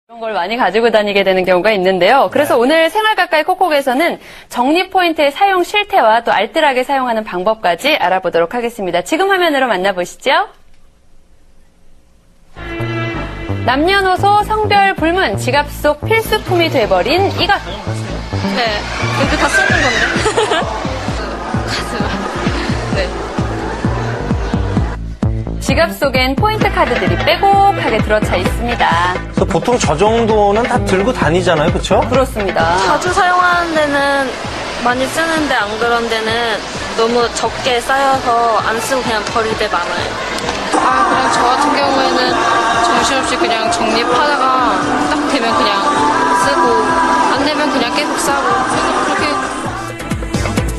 그런 걸 많이 가지고 다니게 되는 경우가 있는데요. 그래서 오늘 생활 가까이 콕콕에서는 적립 포인트의 사용 실태와 또 알뜰하게 사용하는 방법까지 알아보도록 하겠습니다. 지금 화면으로 만나보시죠. 남녀노소 성별 불문 지갑 속 필수품이 돼버린 이것. 네, 이거 다 쓰는 건데. 네. 지갑 속엔 포인트 카드들이 빼곡하게 들어차 있습니다. 그래서 보통 저 정도는 다 들고 다니잖아요, 그렇죠? 그렇습니다. 자주 사용하는 데는 많이 쓰는데 안 그런 데는 너무 적게 쌓여서 안 쓰고 그냥 버릴 때 많아요. 그냥 저 같은 경우에는 정신없이 그냥 적립하다가 딱 되면 그냥 쓰고 안 되면 그냥 계속 싸고 그렇게.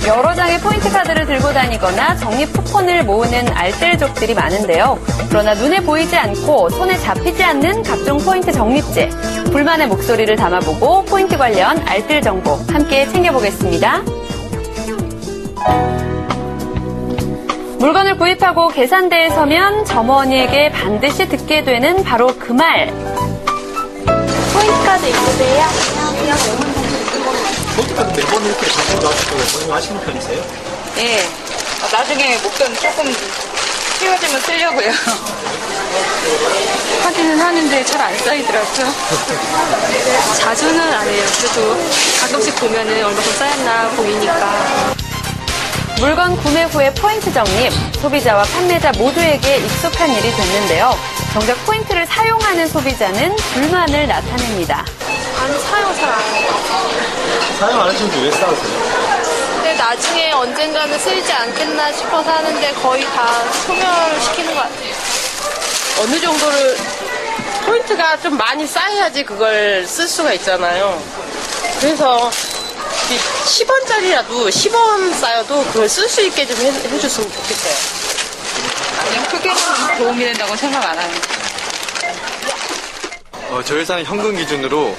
여러 장의 포인트 카드를 들고 다니거나 적립 쿠폰을 모으는 알뜰족들이 많은데요. 그러나 눈에 보이지 않고 손에 잡히지 않는 각종 포인트 적립제. 불만의 목소리를 담아보고 포인트 관련 알뜰 정보 함께 챙겨보겠습니다. 물건을 구입하고 계산대에 서면 점원이에게 반드시 듣게 되는 바로 그 말. 포인트 카드 있으세요? 포인트카드 매번 이렇게 가지고 나와서 하시는 편이세요? 예. 나중에 목돈 조금 키워지면 쓰려고요. 하기는 하는데 잘 안 쌓이더라고요. 자주는 안 해요. 그래도 가끔씩 보면은 얼마큼 쌓였나 보이니까. 물건 구매 후에 포인트 적립, 소비자와 판매자 모두에게 익숙한 일이 됐는데요. 정작 포인트를 사용하는 소비자는 불만을 나타냅니다. 안 사용 잘 안 해요. 사용 안 하시는데 왜 싸우세요? 근데 나중에 언젠가는 쓰이지 않겠나 싶어서 하는데 거의 다 소멸시키는 것 같아요. 어느 정도를 포인트가 좀 많이 쌓여야지 그걸 쓸 수가 있잖아요. 그래서 10원짜리라도 10원 쌓여도 그걸 쓸 수 있게 좀 해줬으면 좋겠어요. 그냥 크게는 도움이 된다고 생각 안 합니다. 저희 회사는 현금 기준으로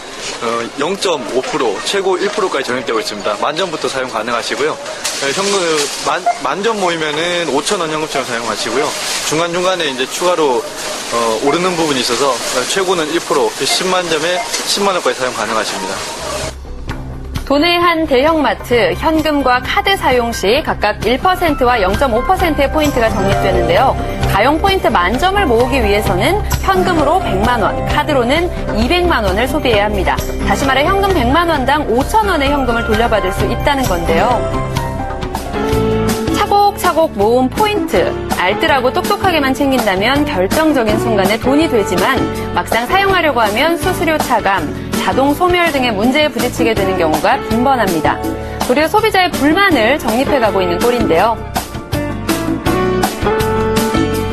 0.5% 최고 1%까지 적용되고 있습니다. 만전부터 사용 가능하시고요. 현금 만전 모이면은 5,000원 현금처럼 사용하시고요. 중간중간에 이제 추가로 오르는 부분이 있어서 최고는 1% 10만 점에 10만 원까지 사용 가능하십니다. 도내의 한 대형마트 현금과 카드 사용 시 각각 1%와 0.5%의 포인트가 적립되는데요. 가용 포인트 만점을 모으기 위해서는 현금으로 100만 원, 카드로는 200만 원을 소비해야 합니다. 다시 말해 현금 100만 원당 5천 원의 현금을 돌려받을 수 있다는 건데요. 차곡차곡 모은 포인트, 알뜰하고 똑똑하게만 챙긴다면 결정적인 순간에 돈이 되지만 막상 사용하려고 하면 수수료 차감, 자동 소멸 등의 문제에 부딪히게 되는 경우가 빈번합니다. 도리어 소비자의 불만을 적립해가고 있는 꼴인데요.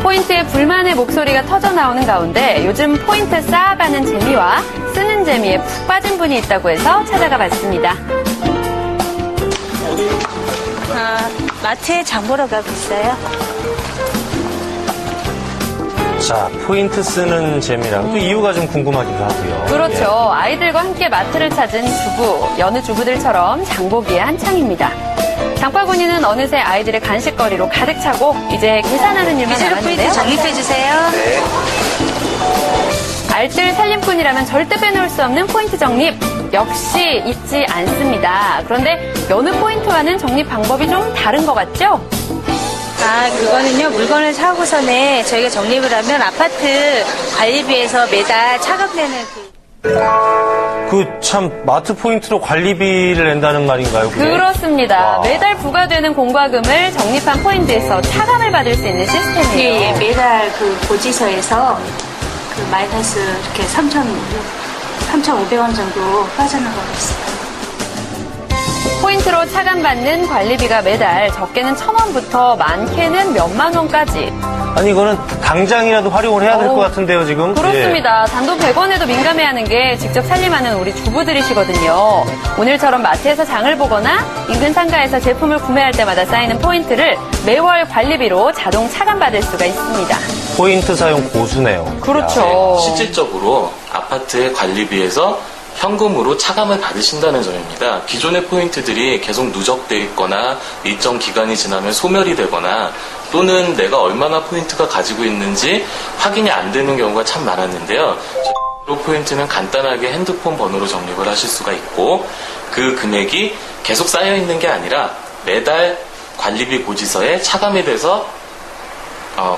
포인트에 불만의 목소리가 터져나오는 가운데 요즘 포인트 쌓아가는 재미와 쓰는 재미에 푹 빠진 분이 있다고 해서 찾아가 봤습니다. 마트에 장 보러 가고 있어요. 자, 포인트 쓰는 재미랑 또 이유가 좀 궁금하기도 하고요. 그렇죠. 아이들과 함께 마트를 찾은 주부, 여느 주부들처럼 장보기에 한창입니다. 장바구니는 어느새 아이들의 간식거리로 가득 차고 이제 계산하는 일만 남았는데요. 적립해주세요. 네. 알뜰 살림꾼이라면 절대 빼놓을 수 없는 포인트 적립. 역시 잊지 않습니다. 그런데 여느 포인트와는 적립 방법이 좀 다른 것 같죠? 그거는요, 물건을 사고서는 저희가 적립을 하면 아파트 관리비에서 매달 차감되는 참 마트 포인트로 관리비를 낸다는 말인가요? 그게? 그렇습니다. 와. 매달 부과되는 공과금을 적립한 포인트에서 차감을 받을 수 있는 시스템이에요. 예, 매달 그 고지서에서 그 마이너스 이렇게 3,500원 정도 빠져나가고 있어요. 포인트로 차감받는 관리비가 매달 적게는 1,000원부터 많게는 몇만 원까지. 아니, 이거는 당장이라도 활용을 해야 될 것 같은데요, 지금? 그렇습니다. 단돈 100원에도 민감해하는 게 직접 살림하는 우리 주부들이시거든요. 오늘처럼 마트에서 장을 보거나 인근 상가에서 제품을 구매할 때마다 쌓이는 포인트를 매월 관리비로 자동 차감받을 수가 있습니다. 포인트 사용 고수네요. 그렇죠. 실질적으로 아파트의 관리비에서 현금으로 차감을 받으신다는 점입니다. 기존의 포인트들이 계속 누적돼 있거나 일정 기간이 지나면 소멸이 되거나 또는 내가 얼마나 포인트가 가지고 있는지 확인이 안 되는 경우가 참 많았는데요. 포인트는 간단하게 핸드폰 번호로 적립을 하실 수가 있고 그 금액이 계속 쌓여 있는 게 아니라 매달 관리비 고지서에 차감이 돼서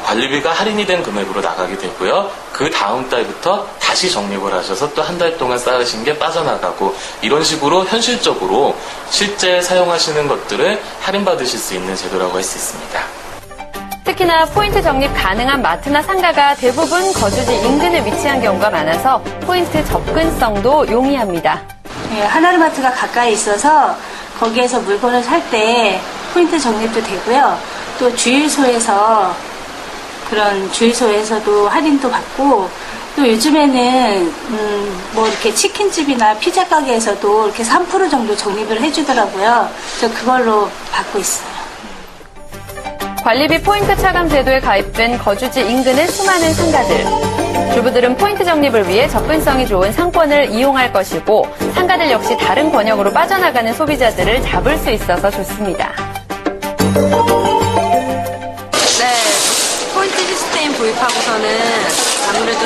관리비가 할인이 된 금액으로 나가게 되고요. 그 다음 달부터 다시 적립을 하셔서 또 한 달 동안 쌓으신 게 빠져나가고 이런 식으로 현실적으로 실제 사용하시는 것들을 할인받으실 수 있는 제도라고 할 수 있습니다. 특히나 포인트 적립 가능한 마트나 상가가 대부분 거주지 인근에 위치한 경우가 많아서 포인트 접근성도 용이합니다. 네, 하나로마트가 가까이 있어서 거기에서 물건을 살 때 포인트 적립도 되고요. 또 주유소에서도 할인도 받고 또 요즘에는 뭐 이렇게 치킨집이나 피자 가게에서도 이렇게 3% 정도 적립을 해주더라고요. 그래서 그걸로 받고 있어요. 관리비 포인트 차감 제도에 가입된 거주지 인근의 수많은 상가들. 주부들은 포인트 적립을 위해 접근성이 좋은 상권을 이용할 것이고 상가들 역시 다른 권역으로 빠져나가는 소비자들을 잡을 수 있어서 좋습니다. 네, 포인트 시스템 도입하고서는 아무래도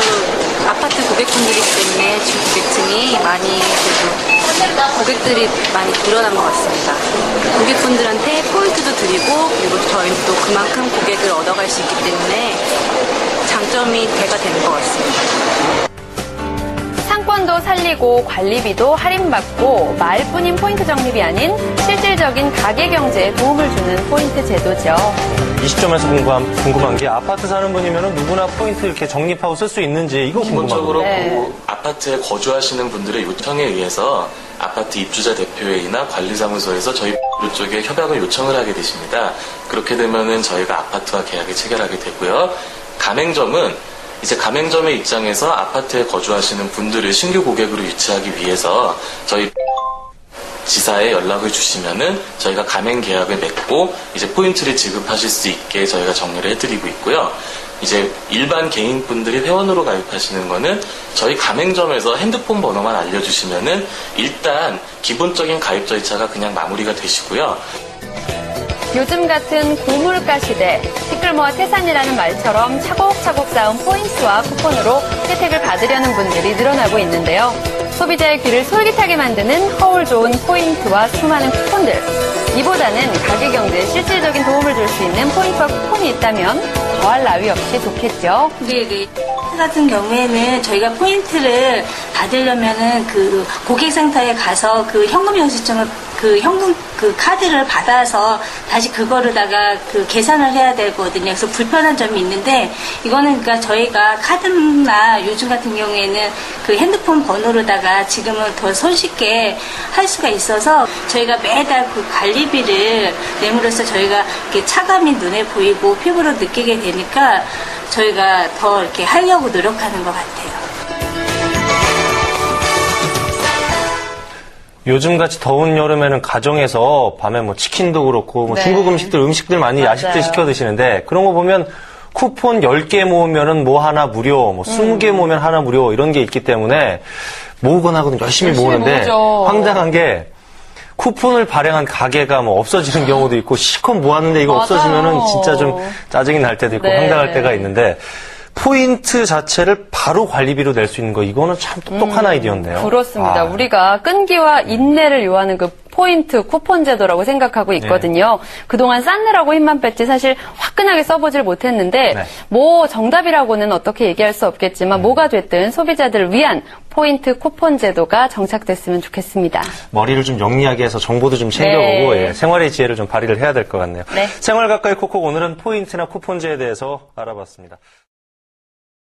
아파트 고객분들이기 때문에 주고객층이 많이 고객들이 많이 늘어난 것 같습니다. 고객분들한테 포인트도 드리고 그리고 저희는 또 그만큼 고객을 얻어갈 수 있기 때문에 장점이 대가 되는 것 같습니다. 상권도 살리고 관리비도 할인받고 말뿐인 포인트 적립이 아닌 실질적인 가게 경제에 도움을 주는 포인트 제도죠. 이 시점에서 궁금한 게 아파트 사는 분이면 누구나 포인트 이렇게 적립하고 쓸 수 있는지 이거 기본적으로 궁금합니다. 네. 그 아파트에 거주하시는 분들의 요청에 의해서 아파트 입주자 대표회의나 관리사무소에서 저희 쪽에 협약을 요청을 하게 되십니다. 그렇게 되면은 저희가 아파트와 계약을 체결하게 되고요. 가맹점은 이제 가맹점의 입장에서 아파트에 거주하시는 분들을 신규 고객으로 유치하기 위해서 저희 지사에 연락을 주시면은 저희가 가맹 계약을 맺고 이제 포인트를 지급하실 수 있게 저희가 정리를 해드리고 있고요. 이제 일반 개인분들이 회원으로 가입하시는 거는 저희 가맹점에서 핸드폰 번호만 알려주시면은 일단 기본적인 가입 절차가 그냥 마무리가 되시고요. 요즘 같은 고물가 시대, 티끌모아 태산이라는 말처럼 차곡차곡 쌓은 포인트와 쿠폰으로 혜택을 받으려는 분들이 늘어나고 있는데요. 소비자의 귀를 솔깃하게 만드는 허울 좋은 포인트와 수많은 쿠폰들. 이보다는 가게 경제에 실질적인 도움을 줄 수 있는 포인트와 쿠폰이 있다면 더할 나위 없이 좋겠죠. 네. 같은 경우에는 저희가 포인트를 받으려면은 그 고객센터에 가서 그 현금 영수증을 그 카드를 받아서 다시 그거로다가 그 계산을 해야 되거든요. 그래서 불편한 점이 있는데 이거는 그러니까 저희가 카드나 요즘 같은 경우에는 그 핸드폰 번호로다가 지금은 더 손쉽게 할 수가 있어서 저희가 매달 그 관리비를 내므로써 저희가 이렇게 차감이 눈에 보이고 피부로 느끼게 되니까 저희가 더 이렇게 하려고 노력하는 것 같아요. 요즘같이 더운 여름에는 가정에서 밤에 뭐 치킨도 그렇고 뭐 네. 중국 음식들 많이 맞아요. 야식들 시켜 드시는데 그런 거 보면 쿠폰 10개 모으면은 뭐 하나 무료, 뭐 20개 모으면 하나 무료 이런 게 있기 때문에 모으건 하거든 열심히 모으는데 모으죠. 황당한 게 쿠폰을 발행한 가게가 뭐 없어지는 경우도 있고 실컷 모았는데 이거 맞아요. 없어지면은 진짜 좀 짜증이 날 때도 있고 네. 황당할 때가 있는데 포인트 자체를 바로 관리비로 낼 수 있는 거 이거는 참 똑똑한 아이디어인데요. 그렇습니다. 아. 우리가 끈기와 인내를 요하는 그 포인트 쿠폰 제도라고 생각하고 있거든요. 그동안 싼느라고 힘만 뺐지 사실 화끈하게 써보질 못했는데 네. 뭐 정답이라고는 어떻게 얘기할 수 없겠지만 뭐가 됐든 소비자들을 위한 포인트 쿠폰 제도가 정착됐으면 좋겠습니다. 머리를 좀 영리하게 해서 정보도 좀 챙겨보고 네. 예, 생활의 지혜를 좀 발휘를 해야 될 것 같네요. 네. 생활 가까이 콕콕 오늘은 포인트나 쿠폰제에 대해서 알아봤습니다.